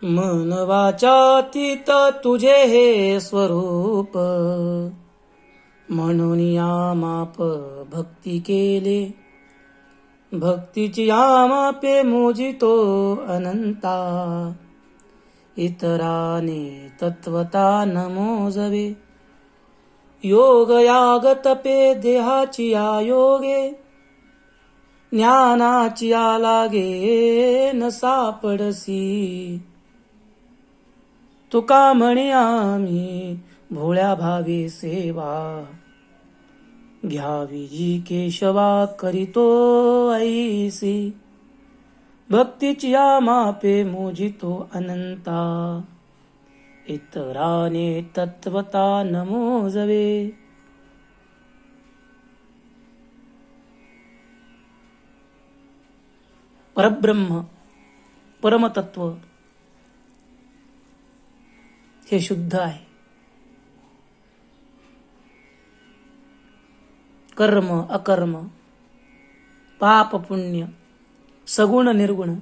मन वाचातीत तुझे हे स्वरूप, म्हणून या माप भक्ती केले. भक्तीची या मापे मोजितो अनंता, इतराने तत्वता न मोजवे. योग याग तपे देहाची या योगे, ज्ञानाची या लागे न सापडसी. तुका म्हणे आम्ही भोळ्या भावे सेवा, घ्यावी जी केशवा करीतो ऐसी. भक्तीची या मापे मोजितो अनंता, इतराने तत्वता न मोजवे. परब्रह्म, परमतत्व हे शुद्ध आहे. कर्म अकर्म, पाप पुण्य, सगुण निर्गुण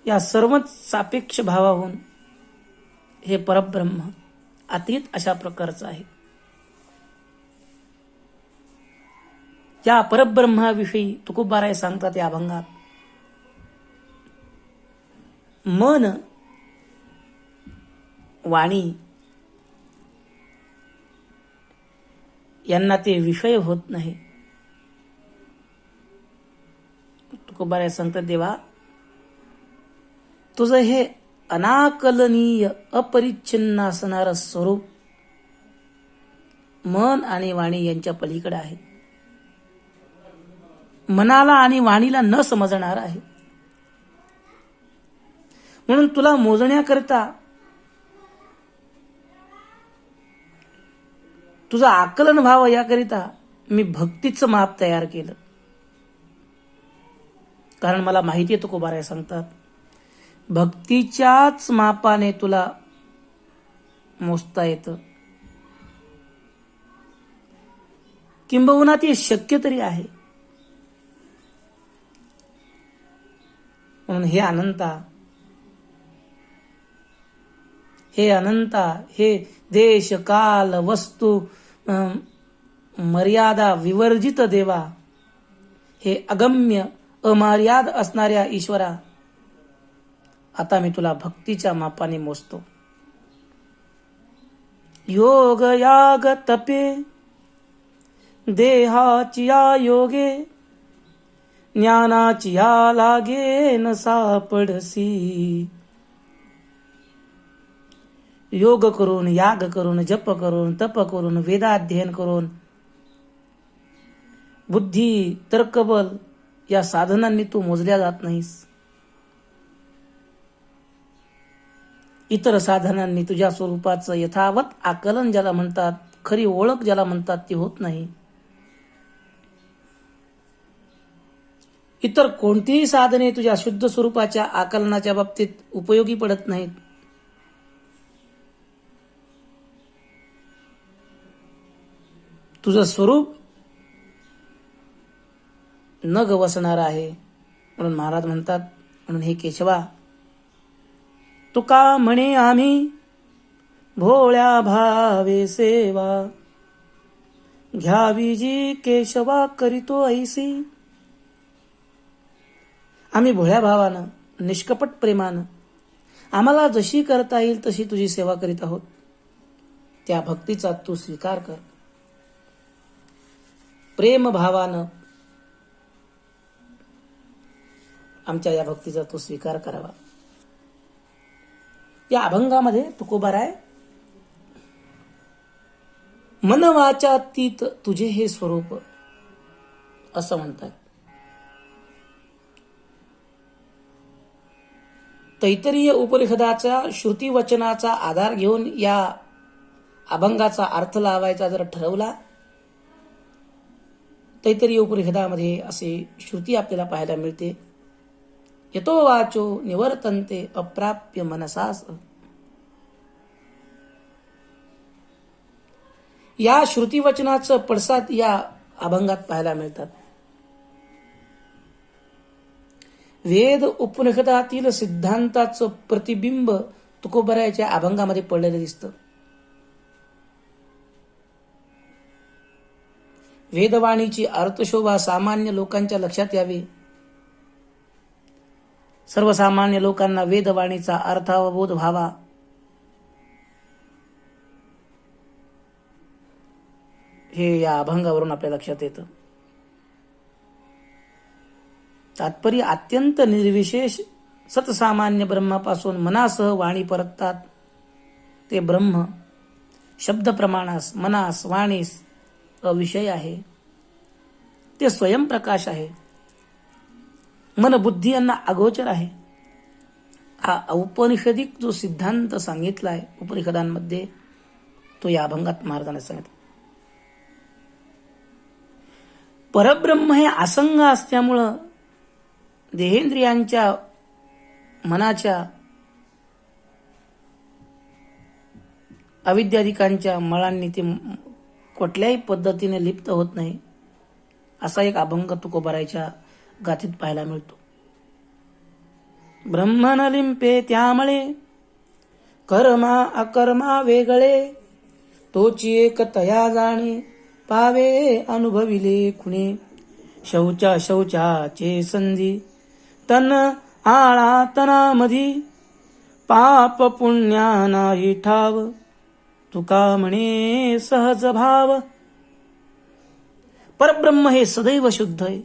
या सर्वच सापेक्ष भावाहून हे परब्रह्म अतीत अशा प्रकारचं आहे. त्या परब्रह्माविषयी तुकोबाराय सांगतात या अभंगात, मन वाणी यांना ते विषय होत नाही. तुकोबाराय सांगतात, देवा तुझं हे अनाकलनीय अपरिच्छिन्न असणारं स्वरूप मन आणि वाणी यांच्या पलीकडे आहे. मनाला आणि वाणीला न समजणार आहे. म्हणून तुला मोजण्याकरिता, तुझं आकलन व्हावं याकरिता मी भक्तीचं माप तयार केलं. कारण मला माहिती आहे, तुकोबाराय सांगतात, भक्तीच्याच मापाने तुला मोजता येतं. किंबहुना ते शक्य तरी आहे. म्हणून हे अनंता, हे देश काल वस्तू मर्यादा विवर्जित देवा, हे अगम्य अमर्याद असणाऱ्या ईश्वरा, आता मी तुला भक्तीच्या मापाने मोजतो. योग याग तपे देहाची या योगे, ज्ञानाची या लागे न सापडसी. योग करून, याग करून, जप करून, तप करून, वेदाध्ययन करून, बुद्धी तर्कबल या साधनांनी तू मोजल्या जात नाहीस. इतर साधनांनी तुझ्या स्वरूपाचं यथावत आकलन ज्याला म्हणतात, खरी ओळख ज्याला म्हणतात, ती होत नाही. इतर कोणतीही साधने तुझ्या शुद्ध स्वरूपाच्या आकलनाच्या बाबतीत उपयोगी पडत नाहीत. तुझं स्वरूप न गवसणार आहे. म्हणून महाराज म्हणतात, म्हणून हे केशवा, तुका म्हणे आम्ही भोळ्या भावे सेवा, घ्यावी जी केशवा करीतो ऐसी. आम्ही भोळ्या भावानं, निष्कपट प्रेमानं, आम्हाला जशी करता येईल तशी तुझी सेवा करीत आहोत. त्या भक्तीचा तू स्वीकार कर. प्रेम भावानं आमच्या या भक्तीचा तू स्वीकार करावा. या अभंगामध्ये तुकोबाराय मन वाचातीत तुझे हे स्वरूप असं म्हणतात. तैतरीय उपनिषदाच्या श्रुती वचनाचा आधार घेऊन या अभंगाचा अर्थ लावायचा जर ठरवला, तैतरीय उपनिषदामध्ये असे श्रुती आपल्याला पाहायला मिळते. यतो वाचो निवर्तन्ते अप्राप्य मनसास. या श्रुतीवचनाचं पडसाद या अभंगात पाहायला मिळतात. वेद उपनिषदातील सिद्धांताचं प्रतिबिंब तुकोबरायाच्या अभंगामध्ये पडलेलं दिसतं. वेदवाणीची अर्थशोभा सामान्य लोकांच्या लक्षात यावी, सर्वसामान्य लोकांना वेदवाणीचा अर्थावबोध व्हावा, हे या अभंगावरून आपल्या लक्षात येतं. तात्पर्य अत्यंत निर्विशेष सतसामान्य ब्रह्मापासून मनासह वाणी परततात ते ब्रह्म शब्द प्रमाणास, मनास, वाणीस अविषय आहे. ते स्वयंप्रकाश आहे. मन बुद्धी यांना अगोचर आहे. हा औपनिषदिक जो सिद्धांत सांगितला आहे उपनिषदांमध्ये, तो या अभंगात महाराजांनी सांगितला. परब्रह्म हे असंग असल्यामुळं देहेंद्रियांच्या, मनाच्या, अविद्यादिकांच्या मळांनी ते कुठल्याही पद्धतीने लिप्त होत नाही, असा एक अभंग तुकोबारायच्या गाथीत पाहायला मिळतो. ब्रह्म न लिंपे त्यामुळे कर्मा अकर्मा वेगळे, तोची एक तया जाणे पावे अनुभविले खुणे. शौचा शौचाचे संधी तन आळा तनामधी, पाप पुण्या नाही ठाव तुका म्हणे सहज भाव. परब्रह्म हे सदैव शुद्ध आहे.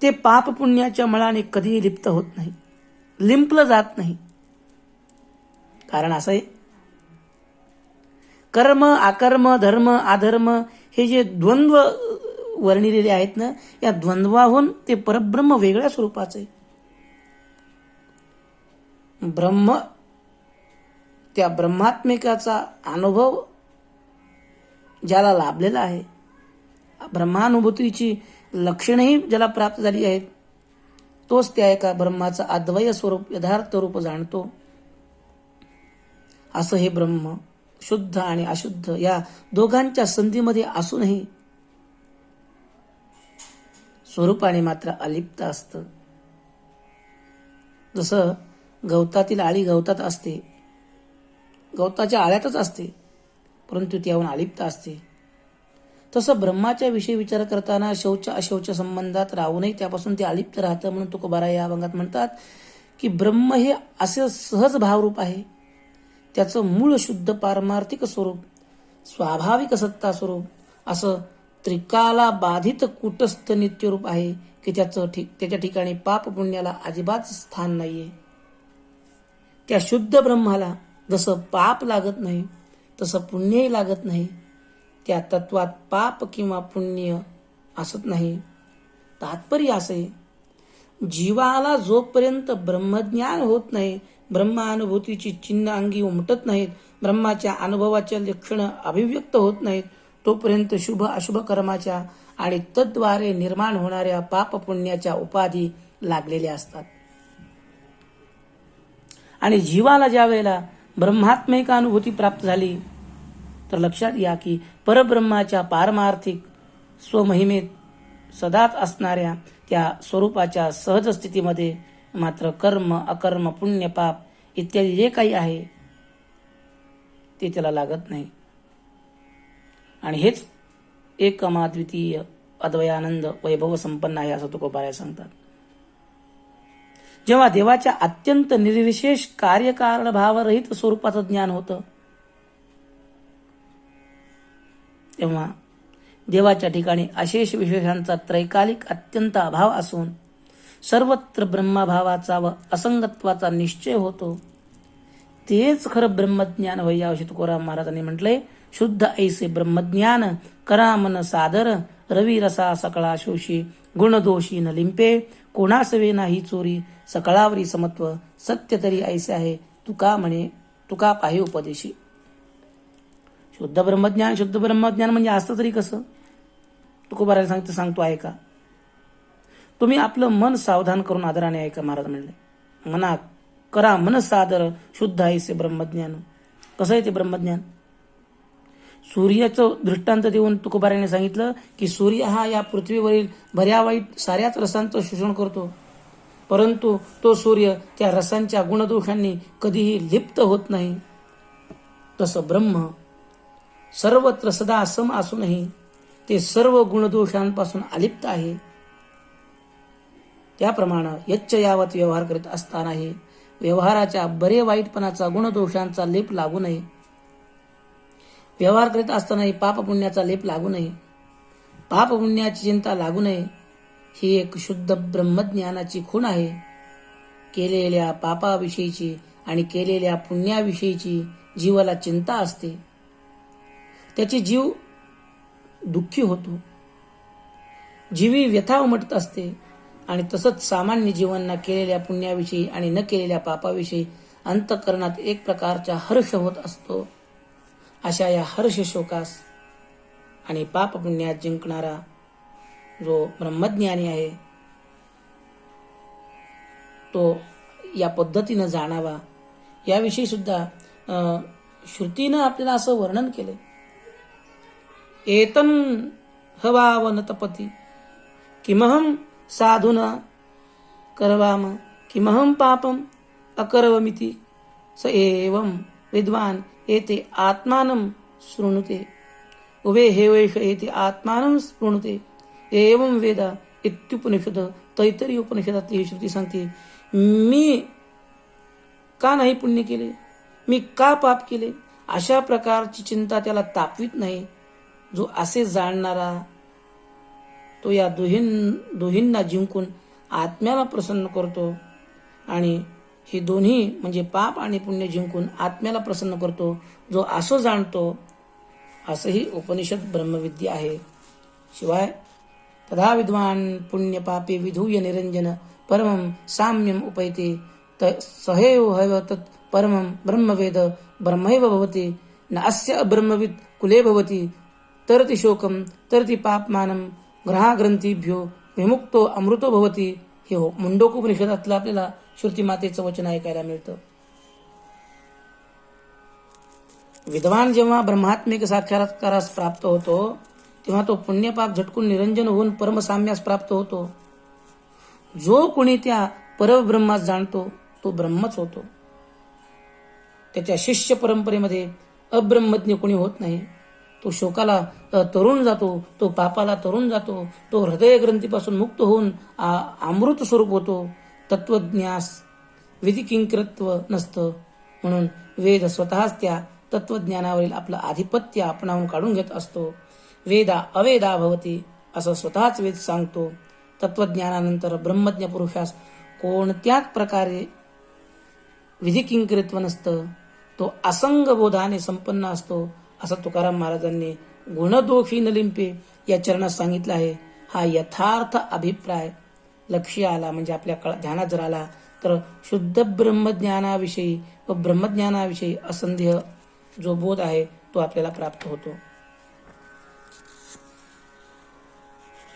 ते पाप पुण्याच्या मळाने कधीही लिप्त होत नाही, लिंपलं जात नाही. कारण असं आहे, कर्म अकर्म, धर्म अधर्म हे जे द्वंद्व वर्णिलेले आहेत ना, या द्वंद्वाहून ते परब्रह्म वेगळ्या स्वरूपाचं आहे. ब्रह्म, त्या ब्रह्मात्मिकाचा अनुभव ज्याला लाभलेला आहे, ब्रह्मानुभूतीची लक्षणेही ज्याला प्राप्त झाली आहेत, तोच त्या एका ब्रह्माचं अद्वय स्वरूप, यथार्थ रूप जाणतो. असं हे ब्रह्म शुद्ध आणि अशुद्ध या दोघांच्या संधीमध्ये असूनही स्वरूपाने मात्र अलिप्त असतं. जसं गवतातील आळी गवतात असते, गवताच्या आळ्यातच असते, परंतु त्याहून अलिप्त असते. तसं ब्रह्माच्या विषयी विचार करताना शौच अशौच संबंधात राहूनही त्यापासून ते अलिप्त राहतं. म्हणून तुकोबाराय या अभंगात म्हणतात की ब्रह्म हे असे सहज भावरूप आहे. त्याचं मूळ शुद्ध पारमार्थिक स्वरूप, स्वाभाविक सत्ता स्वरूप असं त्रिकाला बाधित कूटस्थ नित्यरूप आहे की त्याच्या ठिकाणी पाप पुण्याला अजिबात स्थान नाहीये. त्या शुद्ध ब्रह्माला जसं पाप लागत नाही तसं पुण्यही लागत नाही. त्या तत्वात पाप किंवा पुण्य असत नाही. तात्पर्य असे, जीवाला जोपर्यंत ब्रह्मज्ञान होत नाही, ब्रह्मानुभूतीची चिन्ह अंगी उमटत नाहीत, ब्रह्माच्या अनुभवाच्या लक्षणं अभिव्यक्त होत नाहीत, तोपर्यंत शुभ अशुभ कर्माच्या आणि तद्वारे निर्माण होणाऱ्या पाप पुण्याच्या उपाधी लागलेल्या असतात. आणि जीवाला ज्या वेळेला ब्रह्मात्मिक अनुभूती प्राप्त झाली, तर लक्षात घ्या की परब्रह्माच्या पारमार्थिक स्वमहिमेत सदाच असणाऱ्या त्या स्वरूपाच्या सहज स्थितीमध्ये मात्र कर्म अकर्म पुण्य पाप इत्यादी जे काही आहे ते त्याला लागत नाही. आणि हेच एकमाद्वितीय अद्वयानंद वैभव संपन्न आहे असं तुकोबाराय सांगतात. जेव्हा देवाच्या अत्यंत निर्विशेष कार्यकारण भावरहित स्वरूपाचं ज्ञान होतं, तेव्हा देवाच्या ठिकाणी अशेष विशेषांचा त्रैकालिक अत्यंत अभाव असून सर्वत्र ब्रह्मभावाचा व असंगत्वाचा निश्चय होतो. तेच खरं ब्रह्मज्ञान होय. याविषयी तुकोराम महाराजांनी म्हटलंय, शुद्ध ऐसे ब्रह्मज्ञान करा मन सादर, रवी रसा सकळा शोषी गुणदोषी न लिंपे, कोणासवे नाही चोरी सकळावरी समत्व, सत्य तरी ऐसे आहे तुका म्हणे तुका पाहे उपदेशी. शुद्ध ब्रह्मज्ञान म्हणजे असतं तरी कसं? तुकोबाराय सांगतो ऐका. तुम्ही आपलं मन सावधान करून आदराने ऐका. महाराज म्हणले, मना करा मन सादर, शुद्ध ऐसे ब्रह्मज्ञान. कसं आहे ते ब्रह्मज्ञान? सूर्याचं दृष्टांत देऊन तुकोबारायाने सांगितलं की सूर्य हा या पृथ्वीवरील बऱ्या वाईट साऱ्याच रसांचं शोषण करतो. परंतु तो सूर्य त्या रसांच्या गुणदोषांनी कधीही लिप्त होत नाही. तसं ब्रह्म सर्वत्र सदा सम असूनही ते सर्व गुणदोषांपासून अलिप्त आहे. त्याप्रमाणे यच्च यावत व्यवहार करीत असतानाही व्यवहाराच्या बरे वाईटपणाचा गुणदोषांचा लेप लागू नये. व्यवहार करीत असतानाही पाप पुण्याचा लेप लागू नये. पाप पुण्याची चिंता लागू नये. ही एक शुद्ध ब्रह्मज्ञानाची खूण आहे. केलेल्या पापाविषयीची आणि केलेल्या पुण्याविषयीची जीवाला चिंता असते. त्याची जीव दुःखी होतो. जीवी व्यथा उमटत असते. आणि तसंच सामान्य जीवांना केलेल्या पुण्याविषयी आणि न केलेल्या पापाविषयी अंतःकरणात एक प्रकारचा हर्ष होत असतो. अशा या हर्ष शोकास आणि पाप पुण्यात जिंकणारा जो ब्रह्मज्ञानी आहे तो या पद्धतीनं जाणावा. याविषयी सुद्धा श्रुतीनं आपल्याला असं वर्णन केले. एतन हवाव न तपती किमहम साधुना करवाम किमहम पापम अकरवमिति स एवं विद्वान एते आत्मानं शृणुते उभे हेवेश एते आत्मानं स्पृणुते एवं वेद इत्युपनिषद तैतरी उपनिषदात ही श्रुती सांगते. मी का नाही पुण्य केले, मी का पाप केले, अशा प्रकारची चिंता त्याला तापवीत नाही. जो असे जाणणारा तो या दोहींना जिंकून आत्म्याला प्रसन्न करतो. आणि ही दोन्ही म्हणजे पाप आणि पुण्य जिंकून आत्म्याला प्रसन्न करतो. जो असं जाणतो असंही उपनिषद ब्रह्मविद्या आहे. शिवाय तदा विद्वान पुण्य पापे विधूय निरंजन परमं साम्यम उपैते सहेव हैव तत् परमं ब्रह्मवेद ब्रह्मैव भवति न अस्य अब्रह्मविद कुले भवति तरति शोकम तरति पापमानं ग्रहाग्रंथीभ्यो विमुक्तो अमृतो भवति. हे मुंडकोपनिषदातलं आपल्याला श्रुती मातेचं वचन ऐकायला मिळतं. विद्वान जेव्हा ब्रह्मात्मिक साक्षात्कारास प्राप्त होतो तेव्हा तो पुण्यपाप झटकून निरंजन होऊन परमसाम्यास प्राप्त होतो. जो कोणी त्या परब्रह्मास जाणतो तो ब्रह्मच होतो. त्याच्या शिष्य परंपरेमध्ये अब्रह्मज्ञ कोणी होत नाही. तो शोकाला तरुण जातो, तो पापाला तरुण जातो, तो हृदय ग्रंथीपासून मुक्त होऊन अमृत स्वरूप होतो. तत्वज्ञास विधिकिंकरत्व नसतं. म्हणून वेद स्वतःच त्या तत्वज्ञानावरील आपलं आधिपत्य आपणावून काढून घेत असतो. वेदा अवेदा भवती असं स्वतःच वेद सांगतो. तत्वज्ञानानंतर ब्रह्मज्ञ पुरुषास कोणत्याच प्रकारे विधिकिंकरित्व नसतं. तो असंग बोधाने संपन्न असतो असं तुकाराम महाराजांनी गुणदोषी न लिंपे या चरणात सांगितलं आहे. हा यथार्थ अभिप्राय लक्ष्य आला म्हणजे आपल्या ध्यानात जर आला तर शुद्ध ब्रह्मज्ञानाविषयी व ब्रह्मज्ञानाविषयी असंदेह जो बोध आहे तो आपल्याला प्राप्त होतो.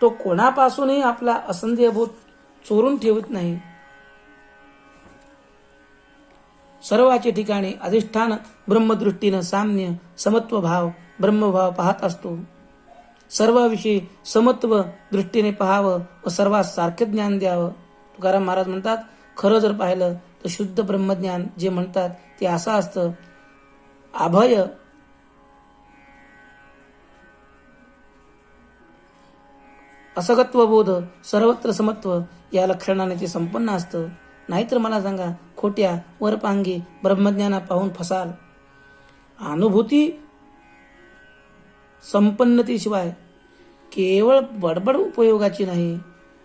तो कोणापासूनही आपला असंदेह बोध चोरून ठेवत नाही. सर्वाचे ठिकाणी अधिष्ठान ब्रह्मदृष्टीनं साम्य समत्व भाव ब्रह्मभाव पाहत असतो. सर्वाविषयी समत्व दृष्टीने पाहावं व सर्वात सारखे ज्ञान द्यावं. तुकाराम महाराज म्हणतात खरं जर पाहिलं तर शुद्ध ब्रह्मज्ञान जे म्हणतात ते असं असतं. अभय असगत्व बोध सर्वत्र समत्व या लक्षणाने ते संपन्न असतं. नाहीतर मला सांगा खोट्या वरपांगी ब्रह्मज्ञाना पाहून फसाल. अनुभूती संपन्नतेशिवाय केवळ बडबड उपयोगाची नाही.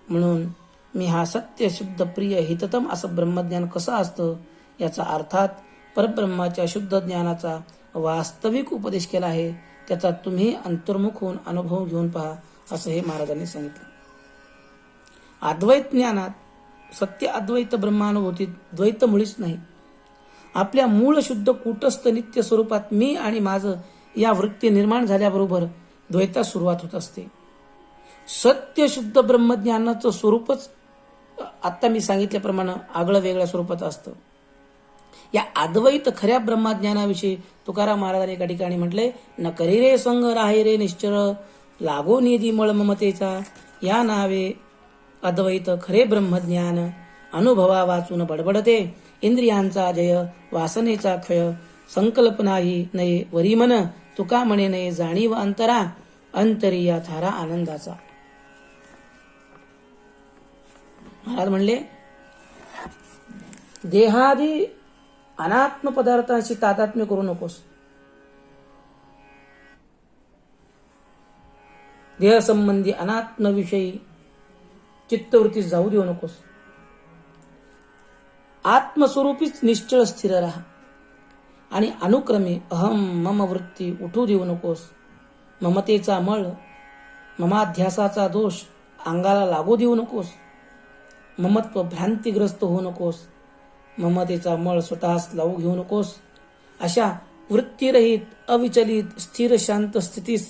म्हणून मी हा सत्य शुद्ध प्रिय हिततम असं ब्रह्मज्ञान कसं असतं याचा अर्थात परब्रह्माच्या शुद्ध ज्ञानाचा वास्तविक उपदेश केला आहे. त्याचा तुम्ही अंतर्मुख होऊन अनुभव घेऊन पहा असं हे महाराजांनी सांगितलं. अद्वैत ज्ञानात सत्य अद्वैत ब्रह्मानुभूतीत द्वैत मुळीच नाही. आपल्या मूळ शुद्ध कूटस्थ नित्य स्वरूपात मी आणि माझं या वृत्ती निर्माण झाल्याबरोबर द्वैतात सुरुवात होत असते. सत्य शुद्ध ब्रह्मज्ञानाचं स्वरूपच आता मी सांगितल्याप्रमाणे आगळं वेगळ्या स्वरूपात असतं. या अद्वैत खऱ्या ब्रह्मज्ञानाविषयी तुकाराम महाराजांनी एका ठिकाणी म्हटले न करी रे संग राहे रे निश्चळ लागो निधी मळ ममतेचा या नावे अद्वैत खरे ब्रह्मज्ञान अनुभवा वाचून बडबडते. इंद्रियांचा जय वासनेचा क्षय, संकल्पनाही नये वरी मन, तुका म्हणे नये जाणीव अंतरा, अंतरी या थारा आनंदाचा. महाराज म्हणले, देहादी अनात्म पदार्थांशी तादात्म्य करू नकोस. देहसंबंधी अनात्मविषयी चित्तवृत्ती जाऊ देऊ नकोस. आत्मस्वरूपीच निश्चळ स्थिर राहा आणि अनुक्रमे अहम मम वृत्ती उठू देऊ नकोस. ममतेचा मळ, ममाध्यासाचा दोष अंगाला लागू देऊ नकोस. ममत्व भ्रांतीग्रस्त होऊ नकोस. ममतेचा मळ स्वतःस लावू घेऊ नकोस. अशा वृत्तीरहित अविचलित स्थिर शांत स्थितीस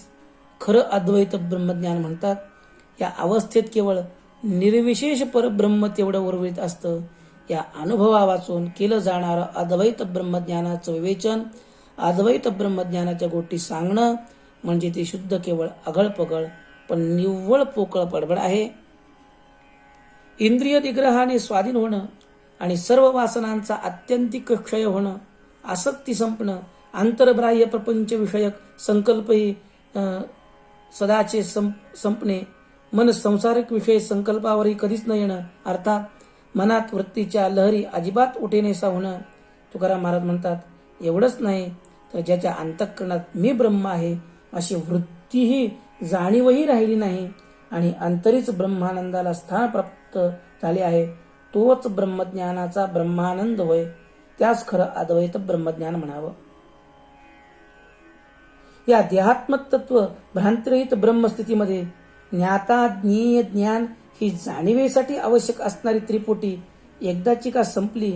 खरं अद्वैत ब्रह्मज्ञान म्हणतात. या अवस्थेत केवळ निर्विशेष परब्रह्म तेवढं उर्वरित असतं. या अनुभवा वाचून केलं जाणारं अद्वैत ब्रह्मज्ञानाचं विवेचन, अद्वैत ब्रह्मज्ञानाच्या गोष्टी सांगणं म्हणजे ते शुद्ध केवळ अघळपघळ पण निव्वळ पोकळ बडबड आहे. इंद्रिय निग्रहाने स्वाधीन होणं आणि सर्व वासनांचा आत्यंतिक क्षय होणं, आसक्ती संपणं, आंतरबाह्य प्रपंच विषयक संकल्पही सदाचे संपणे, मन संसारिक विषय संकल्पावरही कधीच न येणं, अर्थात मनात वृत्तीच्या लहरी अजिबात उठेनेसा होणं. तुकाराम महाराज म्हणतात, एवढंच नाही तर ज्याच्या अंतःकरणात मी ब्रह्म आहे अशी वृत्तीही जाणीवही राहिली नाही आणि अंतरीच ब्रह्मानंदाला स्थान प्राप्त झाले आहे, तोच ब्रह्मज्ञानाचा ब्रह्मानंद होय. त्यास खरं अद्वैत ब्रह्मज्ञान म्हणावं. या देहात्मक तत्व भ्रांतिरहित ब्रह्मस्थितीमध्ये ज्ञाता ज्ञेय ज्ञान ही जाणीवेसाठी आवश्यक असणारी त्रिपुटी एकदाची का संपली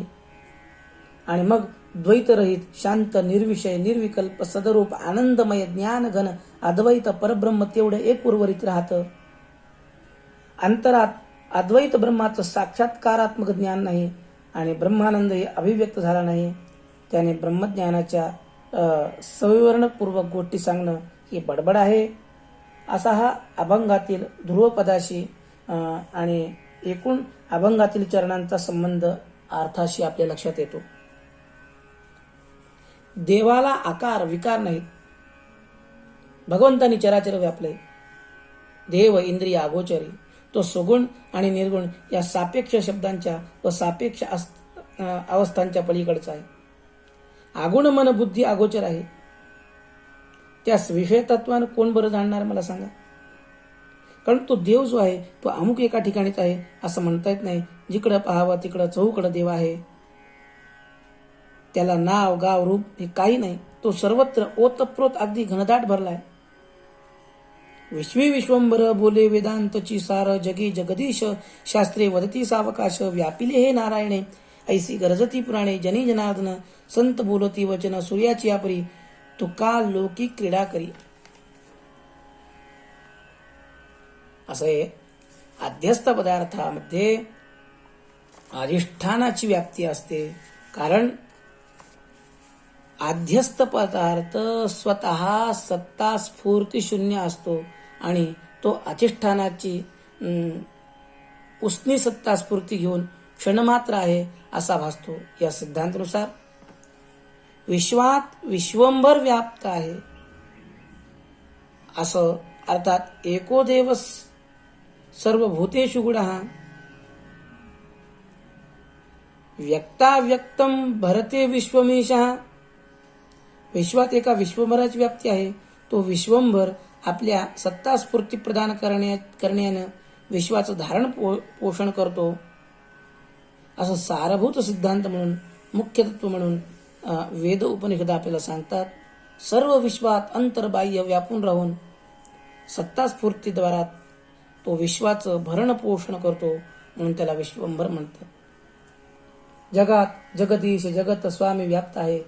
आणि मग द्वैतरहित शांत निर्विषय निर्विकल्प सदरूप आनंदमय ज्ञान घन अद्वैत परब्रह्म तेवढं एक उर्वरित राहतं. अंतरात अद्वैत ब्रह्माचं साक्षात्कारात्मक ज्ञान नाही आणि ब्रह्मानंदही अभिव्यक्त झाला नाही. त्याने ब्रह्मज्ञानाच्या सविवरणपूर्वक गोष्टी सांगणं ही बडबड आहे. असा हा अभंगातील ध्रुवपदाशी आणि एकूण अभंगातील चरणांचा संबंध अर्थाशी आपल्या लक्षात येतो. देवाला आकार विकार नाहीत. भगवंतानी चराचर व्यापले. देव इंद्रिय अगोचरी. तो सुगुण आणि निर्गुण या सापेक्ष शब्दांच्या व सापेक्ष अवस्थांच्या पलीकडचा आहे. आगुण मन बुद्धी अगोचर आहे. त्यास विषय तत्वानं कोण बरं जाणणार मला सांगा. कारण तो देव जो आहे तो अमुक एका ठिकाणीच आहे असं म्हणता येत नाही. जिकडं पाहावं तिकडं चहूकडं देव आहे. त्याला नाव गाव रूप हे काही नाही. तो सर्वत्र ओतप्रोत अगदी घनदाट भरलाय. विश्वी विश्वंभर बोले वेदांतची सार, जगी जगदीश शास्त्रे वदती सावकाश, व्यापिले हे नारायणे ऐसी गरजती पुराणे, जनी जनार्दन संत बोलती वचन, सूर्याची आपरी तुका लोकी क्रीडा करी. असे अध्यस्त पदार्थामध्ये अधिष्ठानाची व्याप्ती असते. कारण आध्यस्त पदार्थ स्वतः सत्ता स्फूर्ती शून्य असतो आणि तो अधिष्ठानाची उसनी सत्ता स्फूर्ती घेऊन क्षणमात्र आहे असा भासतो. या सिद्धांतानुसार विश्वात विश्वंभर व्याप्त आहे असं, अर्थात एको देव सर्वभूतेषु गुणः व्यक्ताव्यक्तम भरते विश्वमीशः. विश्वात एका विश्वभराची व्याप्ती आहे. तो विश्वंभर आपल्या सत्ता स्फूर्ती प्रदान करण्यानं विश्वाचं धारण पोषण करतो. असं सारभूत सिद्धांत म्हणून, मुख्य तत्व म्हणून वेद उपनिषद आपल्याला सांगतात. सर्व विश्वात अंतर्बाह्य व्यापून राहून सत्ता स्फूर्तीद्वारा तो विश्वाचं भरण पोषण करतो म्हणून त्याला विश्वंभर म्हणतात. जगात जगदीश जगत स्वामी व्याप्त आहे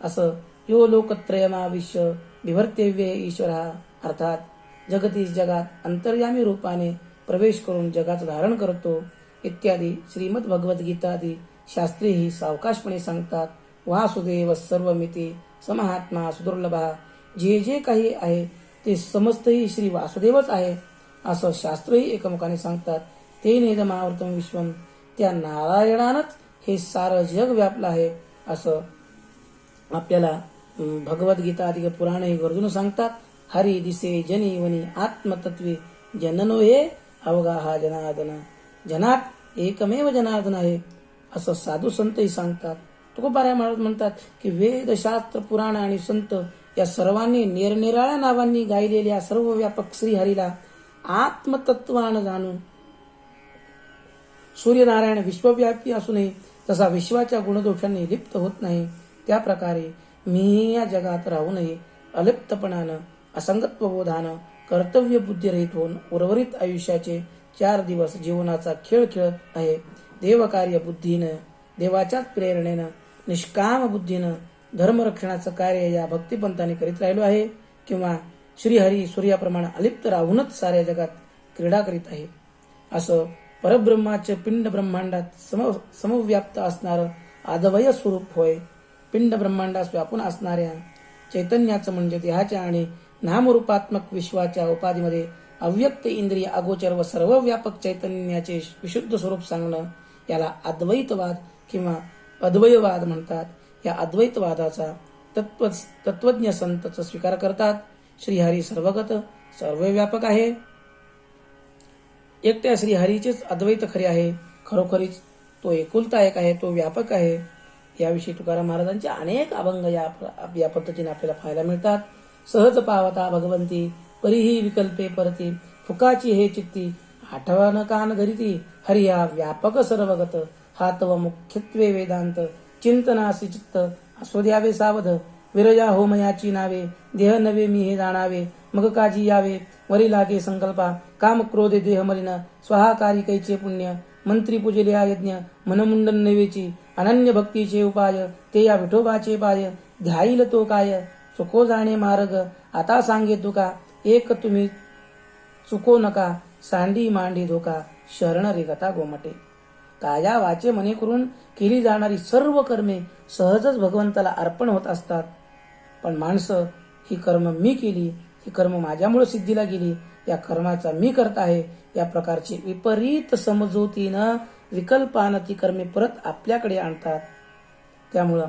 असं यो लोकत्रयमाविश्य बिभर्तेव्य ईश्वरा, अर्थात जगदीश जगात अंतर्यामी रूपाने प्रवेश करून जगाचं धारण करतो इत्यादी श्रीमद भगवद्गीतादी शास्त्रेही सावकाशपणे सांगतात. वासुदेव सर्वमिती समहात्मा सुदुर्लभा. जे जे काही आहे ते समस्तही श्री वासुदेवच आहे असं शास्त्रही एकमुखाने सांगतात. ते नेदमावृतम विश्वम त्या नारायणानंच हे सारं जग व्यापलं आहे असं आपल्याला भगवद्गीता आदी पुराणे गरजून सांगतात. हरी दिसे जनी वनी आत्मतत्वे जननो हे अवघा हा जनार्दन. जनात एकमेव जनार्दन आहे असं साधू संतही सांगतात. तुकोबाराय महाराज म्हणतात की वेद शास्त्र पुराण आणि संत या सर्वांनी निरनिराळ्या नावांनी गायलेल्या सर्वव्यापक श्रीहरीला आत्मतत्वानं जाणून सूर्यनारायण विश्वव्यापी असूनही तसा विश्वाच्या गुणदोषांनी लिप्त होत नाही, त्याप्रकारे मी या जगात राहूनही अलिप्तपणानं असंगत्वबोधानं कर्तव्य बुद्धिरहित होऊन उर्वरित आयुष्याचे 4 दिवस जीवनाचा खेळ खेळत आहे. देवकार्य बुद्धीनं, देवाच्याच प्रेरणेनं, निष्काम बुद्धीनं धर्मरक्षणाचं कार्य या भक्तिपंथाने करीत राहिलो आहे, किंवा श्रीहरी सूर्याप्रमाणे अलिप्त राहूनच साऱ्या जगात क्रीडा करीत आहे. असं परब्रह्माचे पिंड ब्रह्मांडात समव्याप्त असणारं अद्वय स्वरूप होय. पिंड ब्रह्मांडास व्यापून असणाऱ्या चैतन्याचं म्हणजे देहाच्या आणि नामरूपात्मक विश्वाच्या उपाधीमध्ये अव्यक्त इंद्रिय अगोचर व सर्व व्यापक चैतन्याचे विशुद्ध स्वरूप सांगणं याला अद्वैतवाद किंवा अद्वयवाद म्हणतात. या अद्वैतवादाचा तत्वज्ञ संतच स्वीकार करतात. श्रीहरी सर्वगत सर्वव्यापक आहे. एकट्या श्रीहरीचेच अद्वैत खरे आहे. खरोखरीच तो एकुलता एक आहे, तो व्यापक आहे. याविषयी तुकाराम महाराजांचे अनेक अभंग या पद्धतीने आपल्याला पाहायला मिळतात. सहज पावता भगवंती परिही विकल्पे परती फुकाची हे चित्ती आठवण कान धरिती हरिया व्यापक सर्वगत हातव मुख्यत्वे वेदांत चिंतनासी चित्त असो द्यावे सावध विरजा होमयाची नावे देह नवे मी हे जाणावे मग काजी यावे वरी लागे संकल्पा काम क्रोधे देह मलिन स्वाहाकारी कैचे पुण्य मंत्री पूजले यज्ञ मनमुंडन नवेची अनन्य भक्तीचे उपाय ते या विठोबाचे पाय ध्याईल तो काय चुको जाणे मार्ग आता सांगे तुका एक तुम्ही चुको नका सांडी मांडी धोका शरण रेगता गोमटे. काया वाचे मने करून केली जाणारी सर्व कर्मे सहजच भगवंताला अर्पण होत असतात. पण माणसं ही कर्म मी केली, ही कर्म माझ्यामुळे सिद्धीला गेली, या कर्माचा मी करत आहे या प्रकारची विपरीत समजुतीनं विकल्पानं ती कर्मे परत आपल्याकडे आणतात. त्यामुळं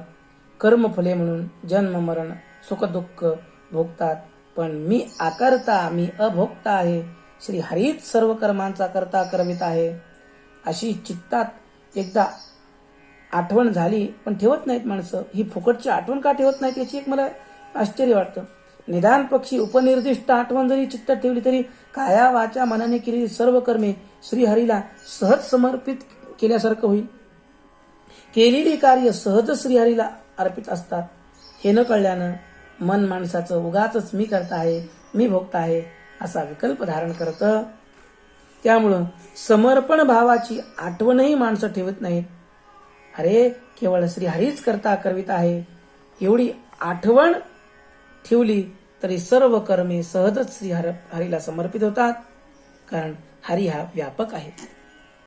कर्मफले म्हणून जन्म मरण सुख दुःख भोगतात. पण मी आकर्ता, मी अभोक्ता आहे. श्री हरीच सर्व कर्मांचा करता करवित आहे अशी चित्तात एकदा आठवण झाली, पण ठेवत नाहीत माणसं. ही फुकटची आठवण का ठेवत नाहीत याची एक मला आश्चर्य वाटतं. निदान पक्षी उपनिर्दिष्ट आठवण जरी चित्तात ठेवली तरी काया वाचा मनाने केलेली सर्व कर्मे श्रीहरीला सहज समर्पित केल्यासारखं होईल. केलेली कार्य सहज श्रीहरीला अर्पित असतात. हे न कळल्यानं मन माणसाचं उगाच मी करता आहे, मी भोगता आहे असा विकल्प धारण करतं. त्यामुळं समर्पण भावाची आठवणही माणसं ठेवत नाहीत. अरे केवळ श्रीहरीच करता करवित आहे एवढी आठवण ठेवली तरी सर्व कर्मे सहजच श्री हरीला समर्पित होतात, कारण हरी हा व्यापक आहे.